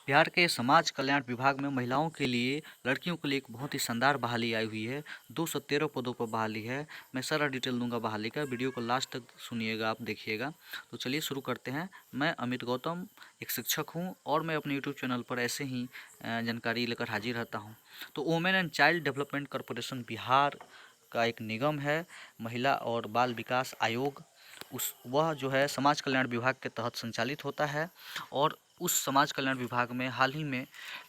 बिहार के समाज कल्याण विभाग में महिलाओं के लिए लड़कियों के लिए एक बहुत ही शानदार बहाली आई हुई है। 213 पदों पर बहाली है। मैं सारा डिटेल दूंगा बहाली का, वीडियो को लास्ट तक सुनिएगा, आप देखिएगा। तो चलिए शुरू करते हैं। मैं अमित गौतम एक शिक्षक हूं और मैं अपने यूट्यूब चैनल पर ऐसे ही जानकारी लेकर हाजिर रहता हूं। तो women and child development corporation Bihar का एक निगम है, महिला और बाल विकास आयोग। वह जो है समाज कल्याण विभाग के तहत संचालित होता है और उस समाज कल्याण विभाग में हाल ही में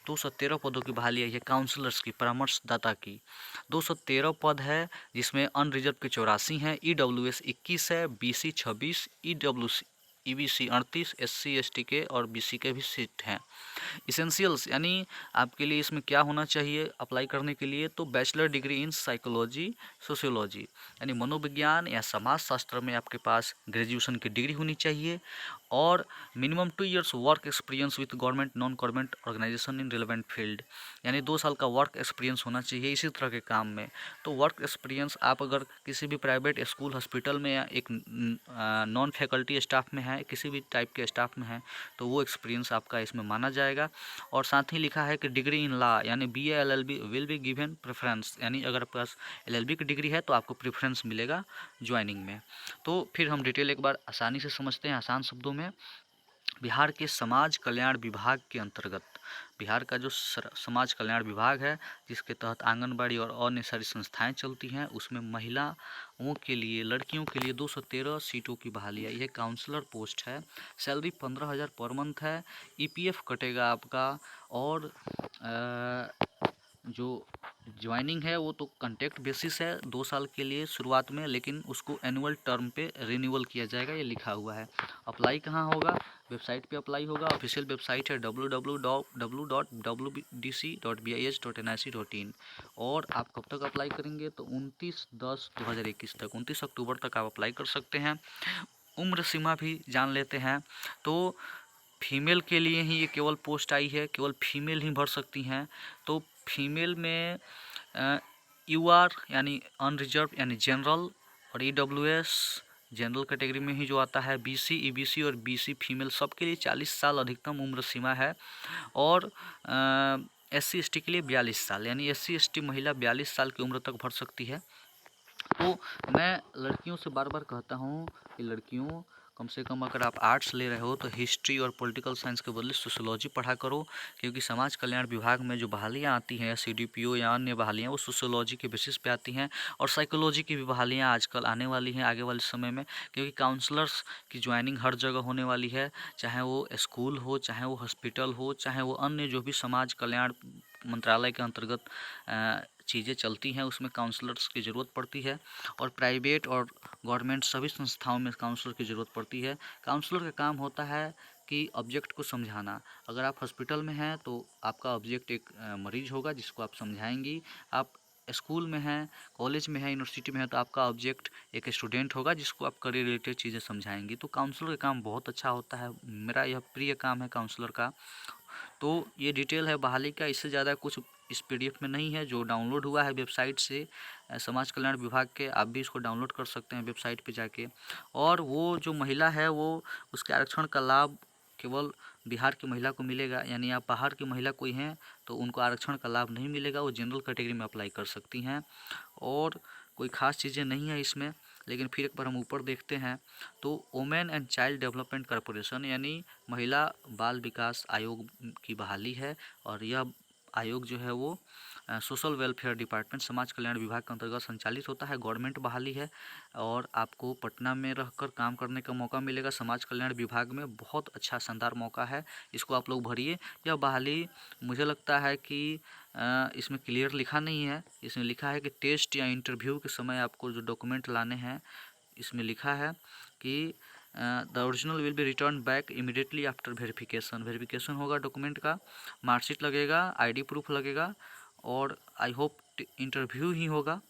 213 पदों की बहाली आई है, काउंसलर्स की, परामर्शदाता की। 213 पद है, जिसमें अनरिजर्व के 84 हैं, EWS 21 है, BC 26, EBC 38, SC ST के और BC के भी सीट हैं। इसेंशियल्स यानी आपके लिए इसमें क्या होना चाहिए अप्लाई करने के लिए, तो bachelor degree in psychology sociology यानी मनोविज्ञान या समाज शास्त्र में आपके पास ग्रेजुएशन की डिग्री होनी चाहिए और minimum 2 years work experience with government non government organisation in relevant field यानी 2 साल का वर्क एक्सपीरियंस होना चाहिए इसी तरह के काम में। तो वर्क एक्सपीरियंस आप अगर किसी भी प्राइवेट स्कूल हॉस्पिटल में या एक नॉन फैकल्टी स्टाफ में है, किसी भी टाइप के स्टाफ में है, तो वो एक्सपीरियंस आपका इसमें माना जाएगा। और साथ ही लिखा है कि डिग्री इन लॉ यानी BA LLB will be given preference यानी अगर आपके पास LLB की डिग्री है तो आपको प्रेफरेंस मिलेगा ज्वाइनिंग में। तो फिर हम डिटेल एक बार आसानी से समझते हैं आसान शब्दों में। बिहार के समाज कल्याण विभाग के अंतर्गत बिहार का जो समाज कल्याण विभाग है, जिसके तहत आंगनबाड़ी और अन्य सारी संस्थाएं चलती हैं, उसमें महिलाओं के लिए, लड़कियों के लिए 213 सीटों की बहाली आई है। काउंसलर पोस्ट है, सैलरी 15,000 पर मंथ है, EPF कटेगा आपका और जो ज्वाइनिंग है वो तो कॉन्ट्रैक्ट बेसिस है 2 साल के लिए शुरुआत में, लेकिन उसको एनुअल टर्म पे रिन्यूअल किया जाएगा, ये लिखा हुआ है। अप्लाई कहाँ होगा? वेबसाइट पे अप्लाई होगा। ऑफिशियल वेबसाइट है www.wdc.bis.nic.in। और आप कब तक अप्लाई करेंगे? तो 29/10/2021 तक, 29 अक्टूबर तक आप अप्लाई कर सकते हैं। उम्र सीमा भी जान लेते हैं। तो फीमेल के लिए ही ये केवल पोस्ट आई है, केवल फीमेल ही भर सकती हैं। तो फीमेल में UR यानी अनरिजर्व यानी जनरल और EWS जनरल कैटेगरी में ही जो आता है, BC EBC और BC फीमेल सबके लिए 40 साल अधिकतम उम्र सीमा है। और SC ST के लिए 42 साल यानी SC ST महिला 42 साल की उम्र तक भर सकती है। तो मैं लड़कियों से बार बार कहता हूँ कि लड़कियों, कम से कम अगर आप आर्ट्स ले रहे हो तो हिस्ट्री और पॉलिटिकल साइंस के बदले सोशियोलॉजी पढ़ा करो, क्योंकि समाज कल्याण विभाग में जो बहालियाँ आती हैं, CDPO या अन्य बहालियाँ, वो सोशियोलॉजी के बेसिस पे आती हैं। और साइकोलॉजी की भी बहालियाँ आजकल आने वाली हैं आगे वाले समय में, क्योंकि काउंसलर्स की ज्वाइनिंग हर जगह होने वाली है, चाहे वो स्कूल हो, चाहे वो हॉस्पिटल हो, चाहे वो अन्य जो भी समाज कल्याण मंत्रालय के अंतर्गत चीज़ें चलती हैं, उसमें काउंसलर्स की ज़रूरत पड़ती है। और प्राइवेट और गवर्नमेंट सभी संस्थाओं में काउंसलर की ज़रूरत पड़ती है। काउंसलर का काम होता है कि ऑब्जेक्ट को समझाना। अगर आप हॉस्पिटल में हैं तो आपका ऑब्जेक्ट एक मरीज होगा जिसको आप समझाएंगी। आप स्कूल में हैं, कॉलेज में हैं, यूनिवर्सिटी में हैं, तो आपका ऑब्जेक्ट एक स्टूडेंट होगा जिसको आप करियर रिलेटेड चीज़ें समझाएंगी। तो काउंसलर का काम बहुत अच्छा होता है, मेरा यह प्रिय काम है काउंसलर का। तो ये डिटेल है बहाली का, इससे ज़्यादा कुछ इस PDF में नहीं है, जो डाउनलोड हुआ है वेबसाइट से समाज कल्याण विभाग के। आप भी इसको डाउनलोड कर सकते हैं वेबसाइट पे जाके। और वो जो महिला है वो, उसके आरक्षण का लाभ केवल बिहार की महिला को मिलेगा, यानी आप बाहर की महिला कोई हैं तो उनको आरक्षण का लाभ नहीं मिलेगा, वो जनरल कैटेगरी में अप्लाई कर सकती हैं। और कोई ख़ास चीज़ें नहीं है इसमें। लेकिन फिर एक बार हम ऊपर देखते हैं तो women and child development corporation यानी महिला बाल विकास आयोग की बहाली है। और यह आयोग जो है वो सोशल वेलफेयर डिपार्टमेंट समाज कल्याण विभाग के अंतर्गत संचालित होता है, गवर्नमेंट बहाली है। और आपको पटना में रहकर काम करने का मौका मिलेगा समाज कल्याण विभाग में, बहुत अच्छा शानदार मौका है, इसको आप लोग भरिए। यह बहाली मुझे लगता है कि इसमें क्लियर लिखा नहीं है, इसमें लिखा है कि टेस्ट या इंटरव्यू के समय आपको जो डॉक्यूमेंट लाने हैं, इसमें लिखा है कि the original will be return back immediately after verification. Verification होगा डॉक्यूमेंट का, मार्कशीट लगेगा, ID प्रूफ लगेगा, और आई होप इंटरव्यू ही होगा।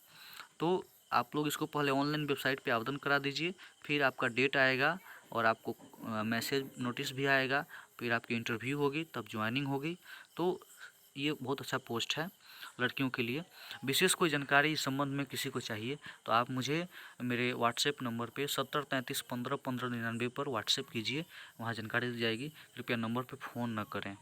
तो आप लोग इसको पहले ऑनलाइन वेबसाइट पे आवेदन करा दीजिए, फिर आपका डेट आएगा और आपको मैसेज नोटिस भी आएगा, फिर आपकी इंटरव्यू होगी, तब ज्वाइनिंग होगी। तो ये बहुत अच्छा पोस्ट है लड़कियों के लिए। विशेष कोई जानकारी इस संबंध में किसी को चाहिए तो आप मुझे मेरे व्हाट्सएप नंबर पे 7033151599 पर व्हाट्सएप कीजिए, वहाँ जानकारी दी जाएगी। कृपया नंबर पे फ़ोन न करें।